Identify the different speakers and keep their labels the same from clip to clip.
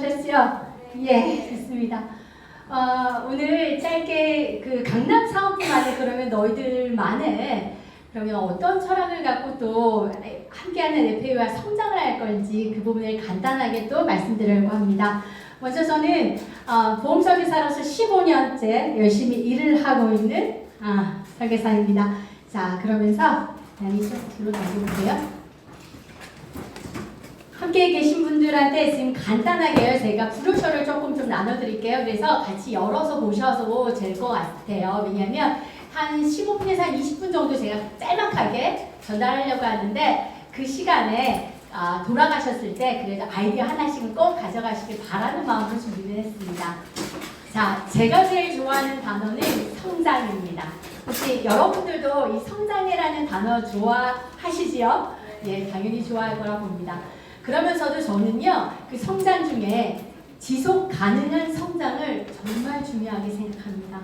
Speaker 1: 오셨죠? 예, 좋습니다. 오늘 짧게 그 강남 사업부만에 그러면 너희들만의 그러면 어떤 철학을 갖고 또 함께하는 FA와 성장을 할 건지 그 부분을 간단하게 또 말씀드리려고 합니다. 먼저 저는 보험설계사로서 15년째 열심히 일을 하고 있는 설계사입니다. 자, 그러면서 양이 좀 뒤로 넘겨보세요. 함께 계신 분들한테 지금 간단하게요. 제가 브로셔를 조금 좀 나눠드릴게요. 그래서 같이 열어서 보셔도 될 것 같아요. 왜냐하면 한 15분에서 한 20분 정도 제가 짤막하게 전달하려고 하는데 그 시간에 돌아가셨을 때 그래도 아이디어 하나씩은 꼭 가져가시길 바라는 마음으로 준비를 했습니다. 자, 제가 제일 좋아하는 단어는 성장입니다. 혹시 여러분들도 이 성장이라는 단어 좋아하시지요? 예, 당연히 좋아할 거라 봅니다. 그러면서도 저는요, 그 성장 중에 지속 가능한 성장을 정말 중요하게 생각합니다.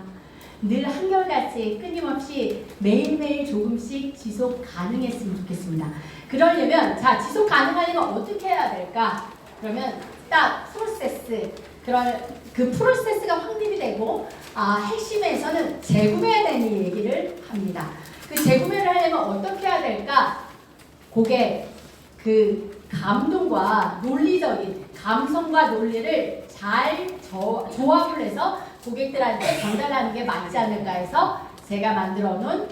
Speaker 1: 늘 한결같이 끊임없이 매일매일 조금씩 지속 가능했으면 좋겠습니다. 그러려면, 자, 지속 가능하려면 어떻게 해야 될까? 그러면 딱 프로세스, 그 프로세스가 확립이 되고, 핵심에서는 재구매에 대한 얘기를 합니다. 그 재구매를 하려면 어떻게 해야 될까? 고객, 그 감동과 논리적인 감성과 논리를 잘 조합을 해서 고객들한테 전달하는 게 맞지 않을까 해서 제가 만들어 놓은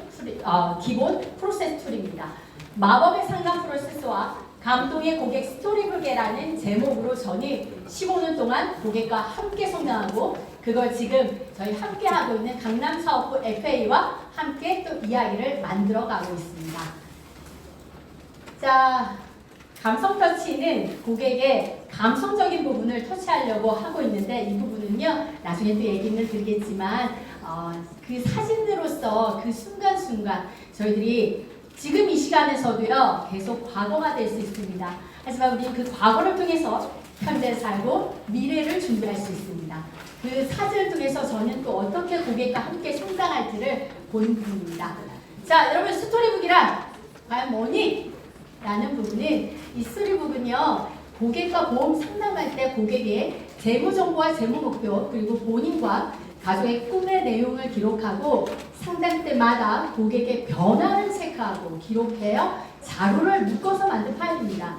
Speaker 1: 기본 프로세스 툴입니다. 마법의 상담 프로세스와 감동의 고객 스토리북이라는 제목으로 저는 15년 동안 고객과 함께 성장하고 그걸 지금 저희 함께 하고 있는 강남 사업부 FA와 함께 또 이야기를 만들어 가고 있습니다. 자, 감성 터치는 고객의 감성적인 부분을 터치하려고 하고 있는데 이 부분은요 나중에 또 얘기를 드리겠지만 그 사진으로서 그 순간순간 저희들이 지금 이 시간에서도요 계속 과거가 될 수 있습니다. 하지만 우리 그 과거를 통해서 현재를 살고 미래를 준비할 수 있습니다. 그 사진을 통해서 저는 또 어떻게 고객과 함께 성장할지를 보는 부분입니다. 자, 여러분 스토리북이란 과연 뭐니? 라는 부분은 이 스토리북은요 고객과 보험 상담할 때 고객의 재무정보와 재무목표 그리고 본인과 가족의 꿈의 내용을 기록하고 상담 때마다 고객의 변화를 체크하고 기록해요 자료를 묶어서 만든 파일입니다.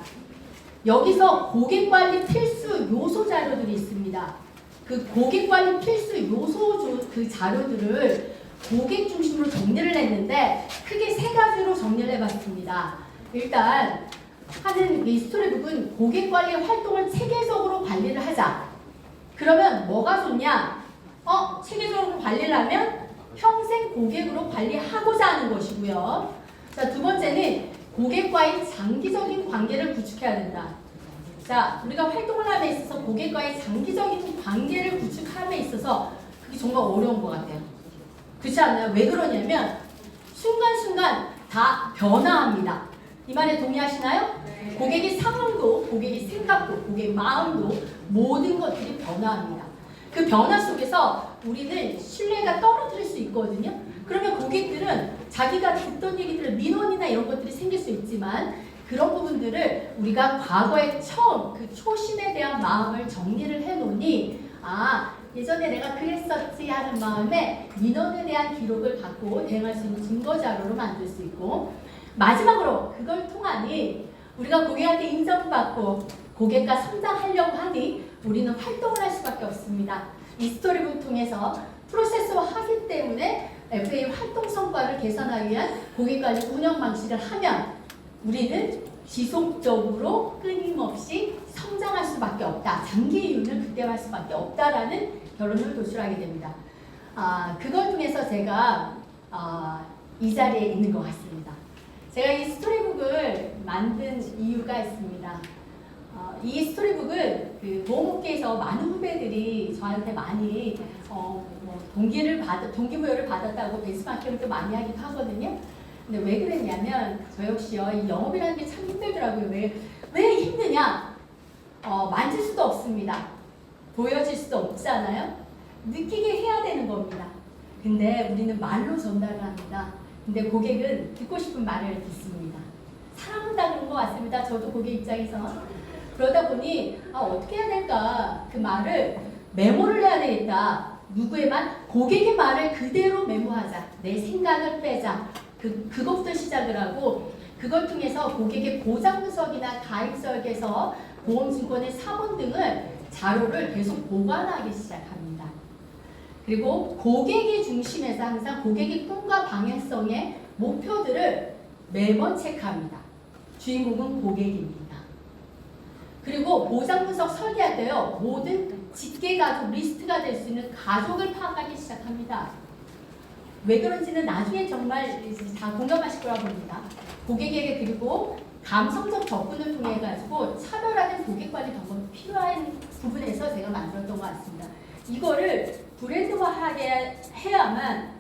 Speaker 1: 여기서 고객관리 필수 요소 자료들이 있습니다. 그 고객관리 필수 요소 그 자료들을 고객 중심으로 정리를 했는데 크게 세 가지로 정리를 해봤습니다. 일단 하는 이 스토리북은 고객 관리 활동을 체계적으로 관리를 하자. 그러면 뭐가 좋냐? 체계적으로 관리를 하면 평생 고객으로 관리하고자 하는 것이고요. 자, 두 번째는 고객과의 장기적인 관계를 구축해야 된다. 자, 우리가 활동을 함에 있어서 고객과의 장기적인 관계를 구축함에 있어서 그게 정말 어려운 것 같아요. 그렇지 않나요? 왜 그러냐면 순간순간 다 변화합니다. 이 말에 동의하시나요? 네. 고객의 상황도, 고객의 생각도, 고객의 마음도 모든 것들이 변화합니다. 그 변화 속에서 우리는 신뢰가 떨어질 수 있거든요. 그러면 고객들은 자기가 듣던 얘기들을 민원이나 이런 것들이 생길 수 있지만 그런 부분들을 우리가 과거에 처음 그 초심에 대한 마음을 정리를 해놓으니 예전에 내가 그랬었지 하는 마음에 민원에 대한 기록을 갖고 대응할 수 있는 증거자료로 만들 수 있고 마지막으로 그걸 통하니 우리가 고객한테 인정받고 고객과 성장하려고 하니 우리는 활동을 할 수밖에 없습니다. 이 스토리북 통해서 프로세스화 하기 때문에 FA 활동 성과를 개선하기 위한 고객관리 운영 방식을 하면 우리는 지속적으로 끊임없이 성장할 수밖에 없다. 장기 이윤을 극대화할 수밖에 없다라는 결론을 도출하게 됩니다. 그걸 통해서 제가 이 자리에 있는 것 같습니다. 제가 이 스토리북을 만든 이유가 있습니다. 이 스토리북은 그 보험업계에서 많은 후배들이 저한테 많이 동기부여를 받았다고 벤치마킹을 많이 하기도 하거든요. 근데 왜 그랬냐면 저 역시요 이 영업이라는 게 참 힘들더라고요. 왜 힘드냐? 만질 수도 없습니다. 보여질 수도 없잖아요. 느끼게 해야 되는 겁니다. 근데 우리는 말로 전달을 합니다. 근데 고객은 듣고 싶은 말을 듣습니다. 사랑한다 그런 것 같습니다. 저도 고객 입장에서 그러다 보니 어떻게 해야 될까? 그 말을 메모를 해야 되겠다. 누구의 말? 고객의 말을 그대로 메모하자. 내 생각을 빼자. 그것부터 시작을 하고 그걸 통해서 고객의 보장 분석이나 가입서에서 보험증권의 사본 등을 자료를 계속 보관하기 시작합니다. 그리고 고객의 중심에서 항상 고객의 꿈과 방향성의 목표들을 매번 체크합니다. 주인공은 고객입니다. 그리고 보장 분석 설계할 때요. 모든 직계 가족 리스트가 될 수 있는 가족을 파악하기 시작합니다. 왜 그런지는 나중에 정말 다 공감하실 거라 봅니다. 고객에게 그리고 감성적 접근을 통해 가지고 차별화된 고객 관리 방법이 필요한 부분에서 제가 만들었던 것 같습니다. 이거를 브랜드화하게 해야만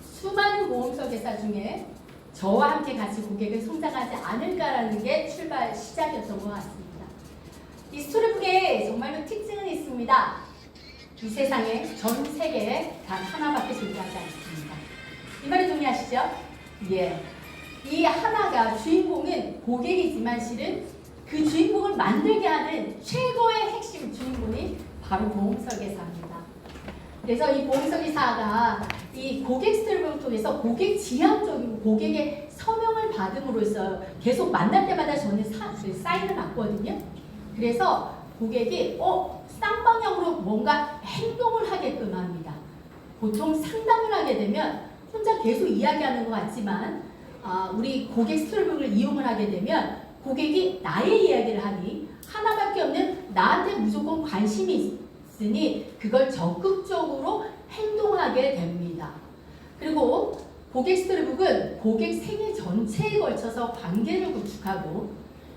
Speaker 1: 수많은 보험서 회사 중에 저와 함께 같이 고객을 성장하지 않을까라는 게 출발 시작이었던 것 같습니다. 이 스토리북에 정말로 특징은 있습니다. 이 세상에 전 세계에 단 하나밖에 존재하지 않습니다. 이 말에 동의하시죠? 예. 이 하나가 주인공은 고객이지만 실은 그 주인공을 만들게 하는 최고의 핵심 주인공이 바로 보험설계사입니다. 그래서 이 보험설계사가 이 고객 스토리북을 통해서 고객 지향적인 고객의 서명을 받음으로써 계속 만날 때마다 저는 사인을 받거든요. 그래서 고객이 쌍방향으로 뭔가 행동을 하게끔 합니다. 보통 상담을 하게 되면 혼자 계속 이야기하는 것 같지만 우리 고객 스토리북을 이용을 하게 되면 고객이 나의 이야기를 하니 하나밖에 없는 나한테 무조건 관심이 있으니 그걸 적극적으로 행동하게 됩니다. 그리고 고객 스토리북은 고객 생애 전체에 걸쳐서 관계를 구축하고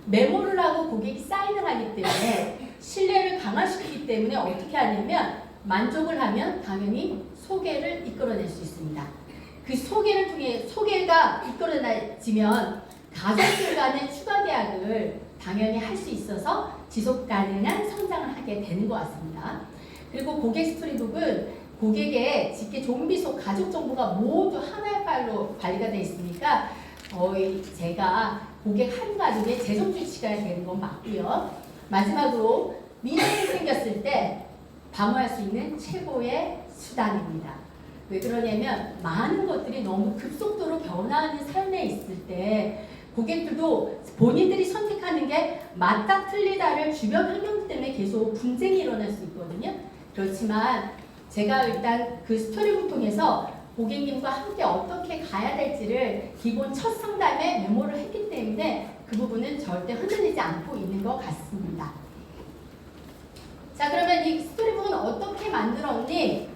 Speaker 1: 메모를 하고 고객이 사인을 하기 때문에 신뢰를 강화시키기 때문에 어떻게 하냐면 만족을 하면 당연히 소개를 이끌어낼 수 있습니다. 그 소개를 통해 소개가 이끌어지면 가족들 간의 추가 계약을 당연히 할 수 있어서 지속 가능한 성장을 하게 되는 것 같습니다. 그리고 고객 스토리북은 고객의 직계 좀비속 가족 정보가 모두 하나의 파일로 관리가 되어 있으니까 거의 제가 고객 한 가족의 재정 주치가 되는 건 맞고요. 마지막으로 민원이 생겼을 때 방어할 수 있는 최고의 수단입니다. 왜 그러냐면 많은 것들이 너무 급속도로 변화하는 삶에 있을 때 고객들도 본인들이 선택하는 게 맞다 틀리다를 주변 환경 때문에 계속 분쟁이 일어날 수 있거든요. 그렇지만 제가 일단 그 스토리북 통해서 고객님과 함께 어떻게 가야 될지를 기본 첫 상담에 메모를 했기 때문에 그 부분은 절대 흔들리지 않고 있는 것 같습니다. 자, 그러면 이 스토리북은 어떻게 만들었니?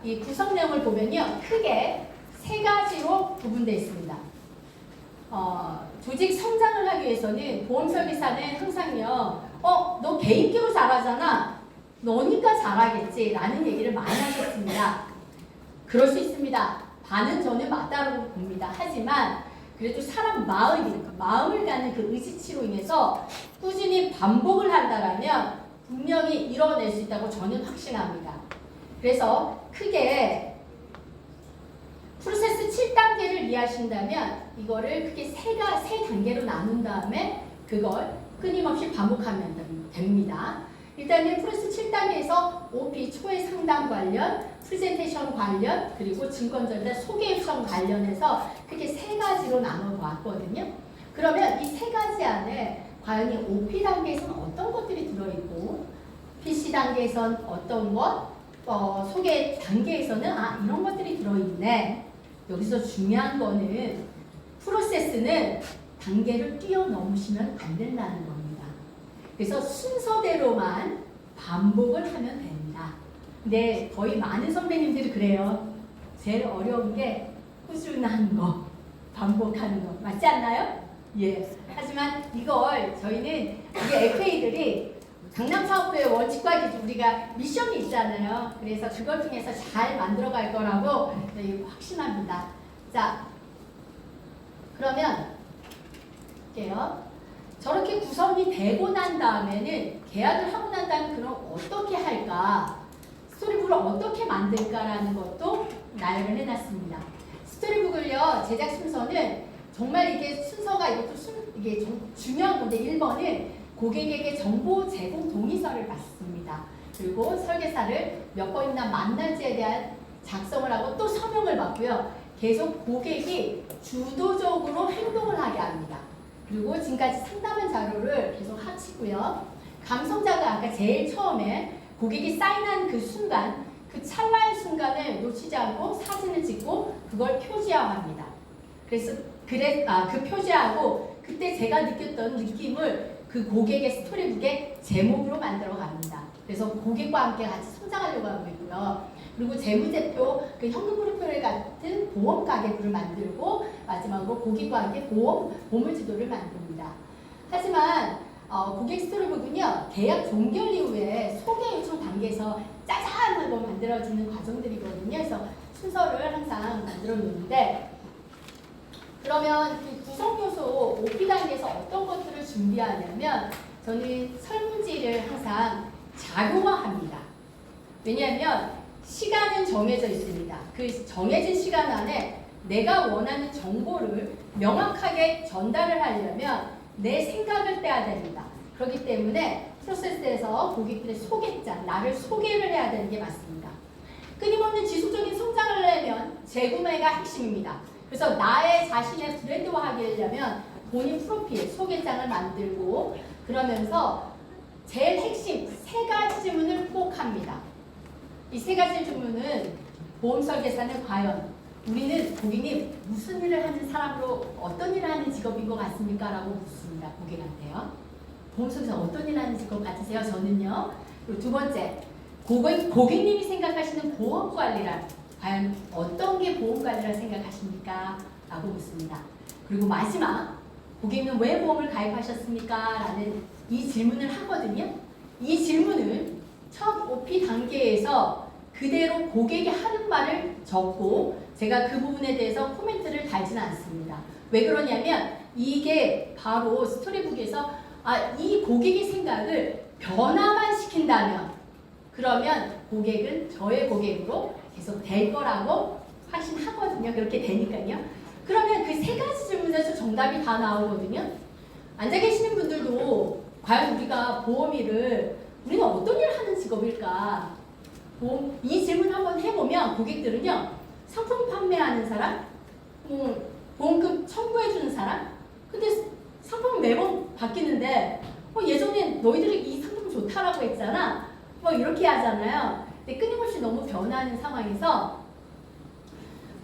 Speaker 1: 이 구성 내용을 보면요. 크게 세 가지로 구분되어 있습니다. 조직 성장을 하기 위해서는 보험설계사는 항상요. 너 개인기로 잘하잖아. 너니까 잘하겠지. 라는 얘기를 많이 하셨습니다. 그럴 수 있습니다. 반은 저는 맞다고 봅니다. 하지만 그래도 사람 마음을 갖는 그 의지치로 인해서 꾸준히 반복을 한다면 분명히 이뤄낼 수 있다고 저는 확신합니다. 그래서 크게 프로세스 7단계를 이해하신다면 이거를 크게 세 단계로 나눈 다음에 그걸 끊임없이 반복하면 됩니다. 일단은 프로세스 7단계에서 OP 초회 상담 관련, 프레젠테이션 관련, 그리고 증권전자 소개 요청 관련해서 크게 세 가지로 나눠 보았거든요. 그러면 이 세 가지 안에 과연 이 OP 단계에서는 어떤 것들이 들어있고 PC 단계에선 어떤 것, 소개 단계에서는 이런 것들이 들어있네. 여기서 중요한 거는 프로세스는 단계를 뛰어넘으시면 안 된다는 겁니다. 그래서 순서대로만 반복을 하면 됩니다. 근데 거의 많은 선배님들이 그래요. 제일 어려운 게 꾸준한 거, 반복하는 거. 맞지 않나요? 예. 하지만 이걸 저희는 우리 FA들이 강남사업부의 원칙과 기준 우리가 미션이 있잖아요. 그래서 그걸 통해서 잘 만들어갈 거라고 저희 확신합니다. 자, 그러면 볼게요. 저렇게 구성이 되고 난 다음에는 계약을 하고 난 다음에 그럼 어떻게 할까? 스토리북을 어떻게 만들까라는 것도 나열을 해놨습니다. 스토리북을요 제작 순서는 정말 이게 순서가 이게 좀 중요한 건데 1번은 고객에게 정보 제공 동의서를 받습니다. 그리고 설계사를 몇 번이나 만날지에 대한 작성을 하고 또 서명을 받고요. 계속 고객이 주도적으로 행동을 하게 합니다. 그리고 지금까지 상담한 자료를 계속 합치고요. 감성자가 아까 제일 처음에 고객이 사인한 그 순간, 그 찰나의 순간을 놓치지 않고 사진을 찍고 그걸 표지화합니다. 그래서 그 표지하고 그때 제가 느꼈던 느낌을 그 고객의 스토리북에 제목으로 만들어 갑니다. 그래서 고객과 함께 같이 성장하려고 하고 있고요. 그리고 재무제표, 그 현금흐름표를 같은 보험 가계부를 만들고 마지막으로 고객과 함께 보물 지도를 만듭니다. 하지만 고객 스토리북은요, 계약 종결 이후에 소개 요청 단계에서 짜잔 하고 만들어지는 과정들이거든요. 그래서 순서를 항상 만들어 놓는데, 그러면 그 구성 요소 OP 단계에서 어떤 것들을 준비하냐면 저는 설문지를 항상 자료화합니다. 왜냐하면 시간은 정해져 있습니다. 그 정해진 시간 안에 내가 원하는 정보를 명확하게 전달을 하려면 내 생각을 떼야 됩니다. 그렇기 때문에 프로세스에서 고객들의 소개장, 나를 소개를 해야 되는 게 맞습니다. 끊임없는 지속적인 성장을 하려면 재구매가 핵심입니다. 그래서 나의 자신의 브랜드화하려면 본인 프로필, 소개장을 만들고 그러면서 제일 핵심 3가지 질문을 꼭 합니다. 이 3가지 질문은 보험 설계사는 과연 우리는 고객님 무슨 일을 하는 사람으로 어떤 일을 하는 직업인 것 같습니까? 라고 묻습니다. 고객한테요. 보험 설계사 어떤 일을 하는 직업 같으세요? 저는요. 그리고 두 번째, 고객님이 생각하시는 보험 관리란 과연 어떤 게 보험 관리라 생각하십니까? 라고 묻습니다. 그리고 마지막, 고객님은 왜 보험을 가입하셨습니까? 라는 이 질문을 하거든요. 이 질문을 첫 OP 단계에서 그대로 고객이 하는 말을 적고 제가 그 부분에 대해서 코멘트를 달지는 않습니다. 왜 그러냐면 이게 바로 스토리북에서 이 고객의 생각을 변화만 시킨다면 그러면 고객은 저의 고객으로 계속 될 거라고 확신하거든요. 그렇게 되니까요. 그러면 그 3가지 질문에서 정답이 다 나오거든요. 앉아 계시는 분들도 과연 우리가 우리는 어떤 일을 하는 직업일까? 이 질문 한번 해보면 고객들은요. 상품 판매하는 사람, 보험금 청구해주는 사람, 근데 상품은 매번 바뀌는데 예전엔 너희들이 이 상품 좋다라고 했잖아. 이렇게 하잖아요. 근데 끊임없이 너무 변하는 상황에서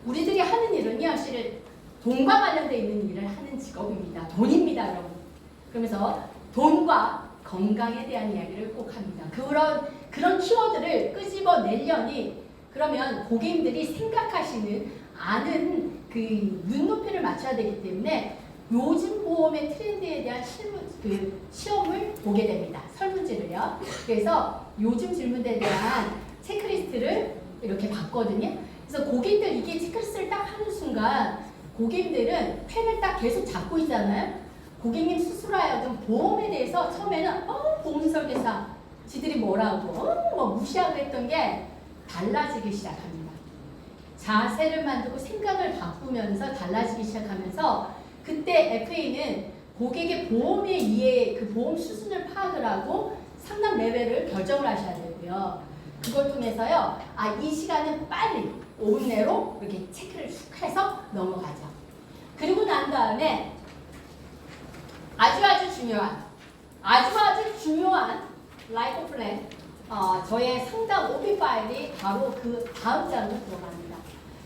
Speaker 1: 우리들이 하는 일은요. 사실 돈과 관련되어 있는 일을 하는 직업입니다. 돈입니다, 여러분. 그러면서 돈과 건강에 대한 이야기를 꼭 합니다. 그런 키워드를 끄집어내려니 그러면 고객님들이 생각하시는 아는 그 눈높이를 맞춰야 되기 때문에 요즘 보험의 트렌드에 대한 시험을 보게 됩니다. 설문지를요. 그래서 요즘 질문에 대한 체크리스트를 이렇게 봤거든요. 그래서 고객들 이게 체크리스트를 딱 하는 순간 고객님들은 펜을 딱 계속 잡고 있잖아요. 고객님 스스로 하여금 보험에 대해서 처음에는 보험 설계사 지들이 뭐라고 무시하고 했던 게 달라지기 시작합니다. 자세를 만들고 생각을 바꾸면서 달라지기 시작하면서 그때 FA는 고객의 보험의 이해, 그 보험 수준을 파악을 하고 상담 레벨을 결정을 하셔야 되고요. 그걸 통해서요. 이 시간은 빨리 5분 내로 이렇게 체크를 쭉 해서 넘어가죠. 그리고 난 다음에 아주 중요한 라이프 플랜, 저의 상담 OP 파일이 바로 그 다음 장으로 들어갑니다.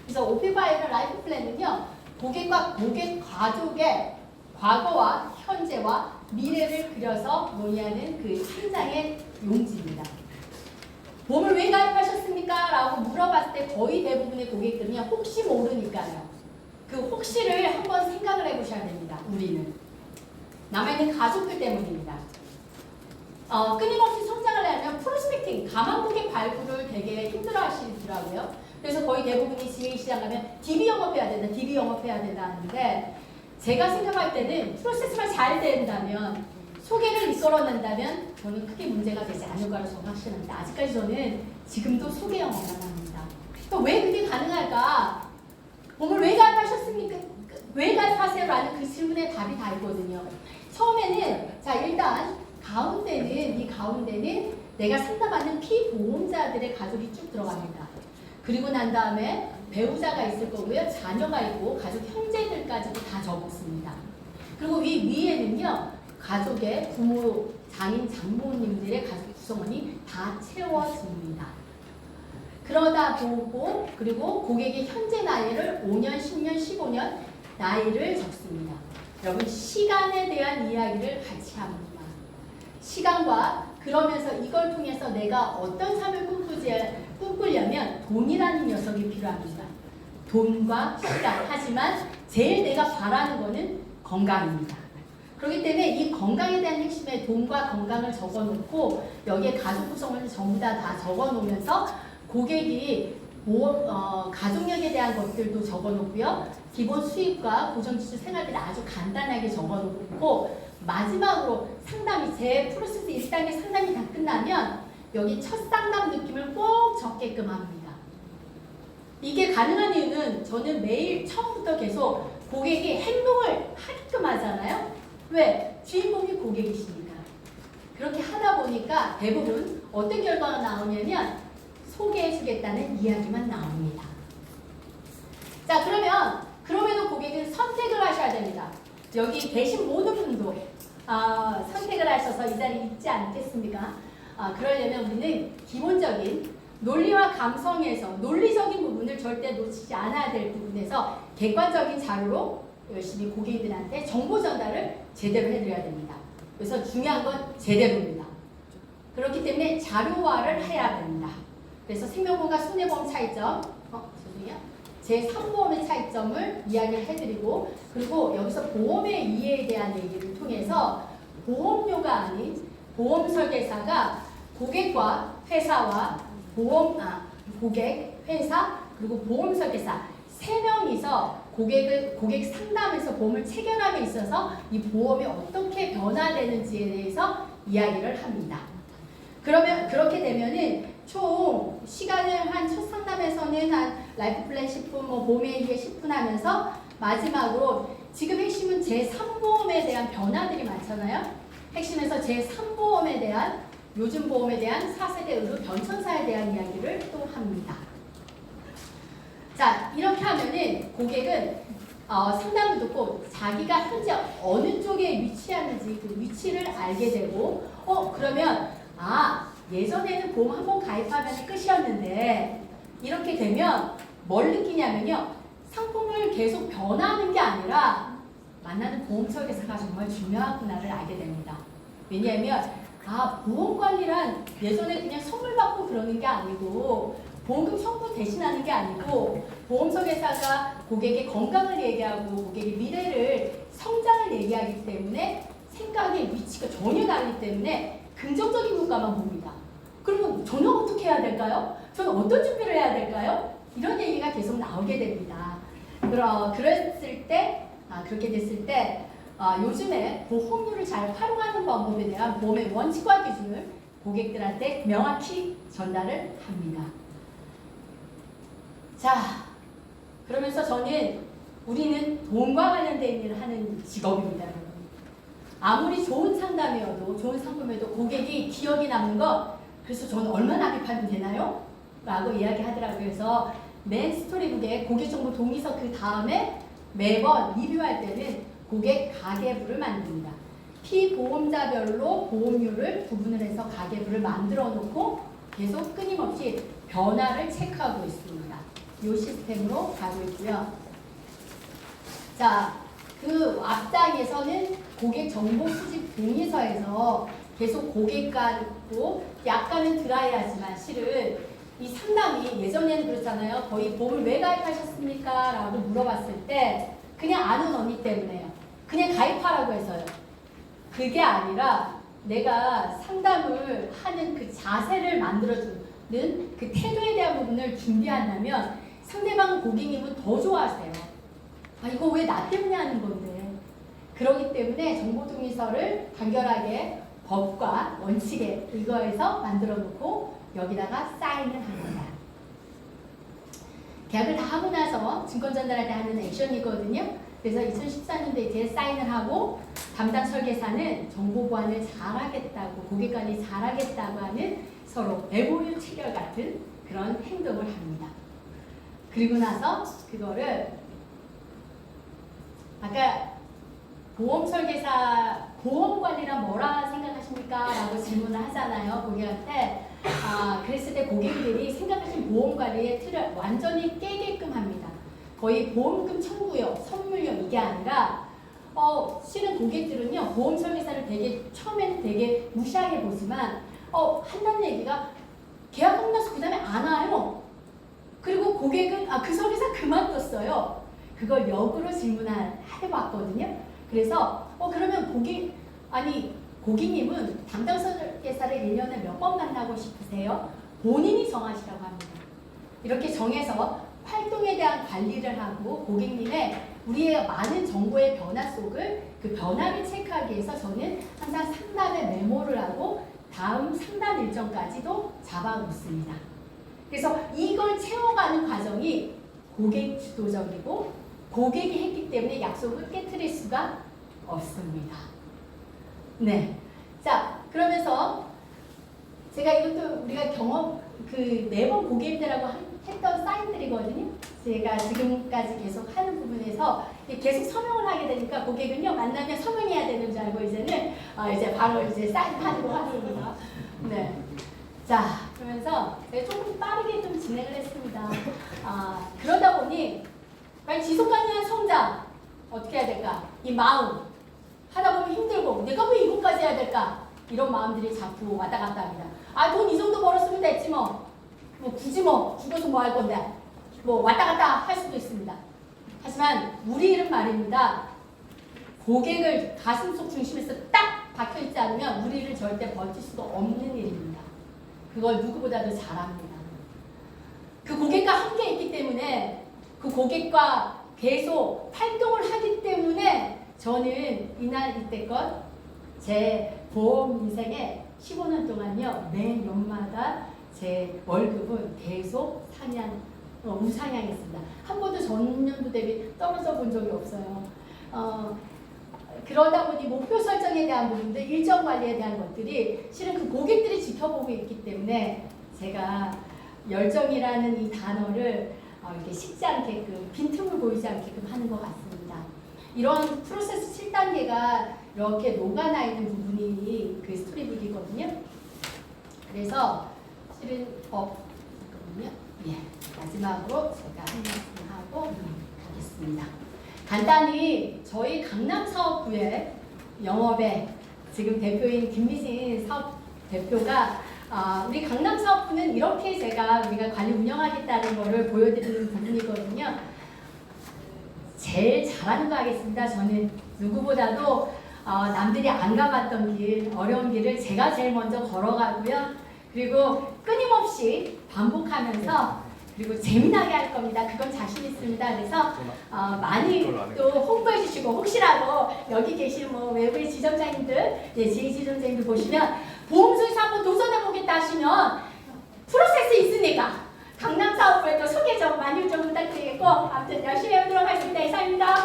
Speaker 1: 그래서 OP 파일의 라이프 플랜은요, 고객과 고객 가족의 과거와 현재와 미래를 그려서 논의하는 그 한 장의 용지입니다. 보험을 왜 가입하셨습니까? 라고 물어봤을 때 거의 대부분의 고객들은요, 혹시 모르니까요. 그 혹시를 한번 생각을 해보셔야 됩니다. 우리는. 남아있는 가족들 때문입니다. 끊임없이 성장을 하려면 프로스펙팅, 가망 고객 발굴을 되게 힘들어 하시더라고요. 그래서 거의 대부분이 지회시장 가면 DB 영업해야 된다 하는데 제가 생각할 때는 프로세스만 잘 된다면 소개를 이끌어낸다면 저는 크게 문제가 되지 않을 거라고 저는 확신합니다. 아직까지 저는 지금도 소개 영업만 합니다. 왜 그게 가능할까? 보험을 왜 가입하셨습니까? 왜 가입하세요? 라는 그 질문에 답이 다 있거든요. 처음에는 일단 이 가운데는 내가 상담하는 피보험자들의 가족이 쭉 들어갑니다. 그리고 난 다음에 배우자가 있을 거고요. 자녀가 있고 가족 형제들까지도 다 적었습니다. 그리고 위에는요. 가족의 부모, 장인, 장모님들의 가족 구성원이 다 채워집니다. 그러다 보고 그리고 고객의 현재 나이를 5년, 10년, 15년 나이를 적습니다. 여러분 시간에 대한 이야기를 같이 합니다. 시간과 그러면서 이걸 통해서 내가 어떤 삶을 꿈꾸려면 돈이라는 녀석이 필요합니다. 돈과 시간. 하지만 제일 내가 바라는 거는 건강입니다. 그렇기 때문에 이 건강에 대한 핵심에 돈과 건강을 적어놓고 여기에 가족 구성을 전부 다 적어놓으면서 고객이 가족력에 대한 것들도 적어놓고요. 기본 수입과 고정지출 생활비를 아주 간단하게 적어놓고 마지막으로 상담이 제 프로세스 1단계 상담이 다 끝나면 여기 첫 상담 느낌을 꼭 적게끔 합니다. 이게 가능한 이유는 저는 매일 처음부터 계속 고객이 행동을 하게끔 하잖아요. 왜? 주인공이 고객이시니까. 그렇게 하다 보니까 대부분 어떤 결과가 나오냐면 소개해주겠다는 이야기만 나옵니다. 자, 그럼에도 고객은 선택을 하셔야 됩니다. 여기 계신 모든 분도 선택을 하셔서 이 자리에 있지 않겠습니까? 그러려면 우리는 기본적인 논리와 감성에서 논리적인 부분을 절대 놓치지 않아야 될 부분에서 객관적인 자료로 열심히 고객들한테 정보 전달을 제대로 해드려야 됩니다. 그래서 중요한 건 제대로입니다. 그렇기 때문에 자료화를 해야 됩니다. 그래서 생명보험과 손해보험 차이점, 제3보험의 차이점을 이야기를 해드리고 그리고 여기서 보험의 이해에 대한 얘기를 통해서 보험료가 아닌 보험 설계사가 고객과 회사와 고객, 회사, 그리고 보험 설계사 3명이서 고객 상담에서 보험을 체결함에 있어서 이 보험이 어떻게 변화되는지에 대해서 이야기를 합니다. 그러면 그렇게 되면은 총 시간을 한 첫 상담에서는 한 라이프 플랜 10분, 보험에 의해 10분 하면서 마지막으로 지금 핵심은 제3보험에 대한 변화들이 많잖아요. 핵심에서 제3보험에 대한 요즘 보험에 대한 4세대 의료 변천사에 대한 이야기를 또 합니다. 자, 이렇게 하면은 고객은 상담을 듣고 자기가 현재 어느 쪽에 위치하는지 그 위치를 알게 되고 그러면 예전에는 보험 한 번 가입하면 끝이었는데 이렇게 되면 뭘 느끼냐면요. 상품을 계속 변화하는 게 아니라 만나는 보험 설계사가 정말 중요하구나를 알게 됩니다. 왜냐하면 보험 관리란 예전에 그냥 선물 받고 그러는 게 아니고 보험금 청구 대신하는 게 아니고 보험 설계사가 고객의 건강을 얘기하고 고객의 미래를 성장을 얘기하기 때문에 생각의 위치가 전혀 다르기 때문에 긍정적인 효과만 봅니다. 그러면 저는 어떻게 해야 될까요? 저는 어떤 준비를 해야 될까요? 이런 얘기가 계속 나오게 됩니다. 그렇게 됐을 때 요즘에 보험료를 잘 활용하는 방법에 대한 보험의 원칙과 기준을 고객들한테 명확히 전달을 합니다. 자, 그러면서 우리는 돈과 관련된 일을 하는 직업입니다, 여러분. 아무리 좋은 상담이어도 좋은 상품이어도 고객이 기억이 남는 거 그래서 저는 얼마나 납입하면 되나요? 라고 이야기하더라고요. 그래서 맨 스토리북에 고객 정보 동의서 그 다음에 매번 리뷰할 때는 고객 가계부를 만듭니다. 피보험자별로 보험료를 구분을 해서 가계부를 만들어 놓고 계속 끊임없이 변화를 체크하고 있습니다. 이 시스템으로 가고 있고요. 자, 그 앞장에서는 고객 정보 수집 동의서에서 계속 고객과도 약간은 드라이하지만 실은 이 상담이 예전에는 그렇잖아요. 거의 보험을 왜 가입하셨습니까? 라고 물어봤을 때 그냥 아는 언니 때문에요. 그냥 가입하라고 해서요. 그게 아니라 내가 상담을 하는 그 자세를 만들어주는 그 태도에 대한 부분을 준비한다면 상대방 고객님은 더 좋아하세요. 이거 왜 나 때문에 하는 건데. 그렇기 때문에 정보동의서를 간결하게 법과 원칙에 의거해서 만들어 놓고 여기다가 사인을 합니다. 계약을 다 하고 나서 증권 전달할 때 하는 액션이거든요. 그래서 2014년도에 이제 사인을 하고 담당 설계사는 정보 보안을 잘하겠다고, 고객 관리 잘하겠다고 하는 서로 MOU 체결 같은 그런 행동을 합니다. 그리고 나서 그거를 아까 보험 설계사, 보험 관리란 뭐라 생각하십니까? 라고 질문을 하잖아요, 고객한테. 그랬을 때 고객들이 생각하신 보험 관리의 틀을 완전히 깨게끔 합니다. 거의 보험금 청구요, 선물요 이게 아니라 실은 고객들은요, 보험 설계사를 되게 처음에는 되게 무시하게 보지만 한다는 얘기가 계약 끝나서 그 다음에 안 와요. 그리고 고객은 그 설계사 그만뒀어요. 그걸 역으로 질문해봤거든요. 그래서 그러면 고객님은 담당 설계사를 1년에 몇 번 만나고 싶으세요? 본인이 정하시라고 합니다. 이렇게 정해서 활동에 대한 관리를 하고 고객님의 우리의 많은 정보의 변화 속을 그 변화를 체크하기 위해서 저는 항상 상담에 메모를 하고 다음 상담 일정까지도 잡아놓습니다. 그래서 이걸 채워가는 과정이 고객 주도적이고 고객이 했기 때문에 약속을 깨트릴 수가 없습니다. 네. 자, 그러면서 제가 이것도 우리가 매번 고객들하고 했던 사인들이거든요. 제가 지금까지 계속 하는 부분에서 계속 서명을 하게 되니까 고객은요, 만나면 서명해야 되는 줄 알고 이제는 이제 바로 이제 사인하려고 하습니다. 네. 자, 그러면서 조금 빠르게 좀 진행을 했습니다. 그러다 보니 과연 지속 가능한 성장 어떻게 해야 될까? 이 마음 하다 보면 힘들고 내가 왜 이것까지 해야 될까? 이런 마음들이 자꾸 왔다 갔다 합니다. 돈 이 정도 벌었으면 됐지 뭐 굳이 죽어서 뭐 할 건데 왔다 갔다 할 수도 있습니다. 하지만 우리 일은 말입니다. 고객을 가슴속 중심에서 딱 박혀있지 않으면 우리 일을 절대 버틸 수가 없는 일입니다. 그걸 누구보다도 잘합니다. 그 고객과 함께 있기 때문에 그 고객과 계속 활동을 하기 때문에 저는 이날 이때껏 제 보험 인생에 15년 동안요, 매 연마다 제 월급은 계속 우상향했습니다. 한 번도 전년도 대비 떨어져 본 적이 없어요. 그러다 보니 목표 설정에 대한 부분들, 일정 관리에 대한 것들이 실은 그 고객들이 지켜보고 있기 때문에 제가 열정이라는 이 단어를 이렇게 식지 않게끔, 빈틈을 보이지 않게끔 하는 것 같습니다. 이런 프로세스 7단계가 이렇게 녹아나 있는 부분이 그 스토리북이거든요. 그래서 실은 잠깐만요. 예, 마지막으로 제가 한 말씀 하고 가겠습니다. 간단히 저희 강남 사업부의 영업의 지금 대표인 김미진 사업 대표가 우리 강남 사업부는 이렇게 우리가 관리 운영하겠다는 거를 보여드리는 부분이거든요. 제일 잘하는 거 하겠습니다. 저는 누구보다도 남들이 안 가봤던 길, 어려운 길을 제가 제일 먼저 걸어가고요. 그리고 끊임없이 반복하면서 그리고 재미나게 할 겁니다. 그건 자신 있습니다. 그래서 많이 또 홍보해 주시고 혹시라도 여기 계신 외부의 지점장님들, 제2지점장님들 보시면 보험소에서 한번 도전해 보겠다 하시면 프로세스 있으니까 강남 사업부에 또 소개 좀 많이 좀 부탁드리겠고 아무튼 열심히 해보도록 하겠습니다. 이상입니다.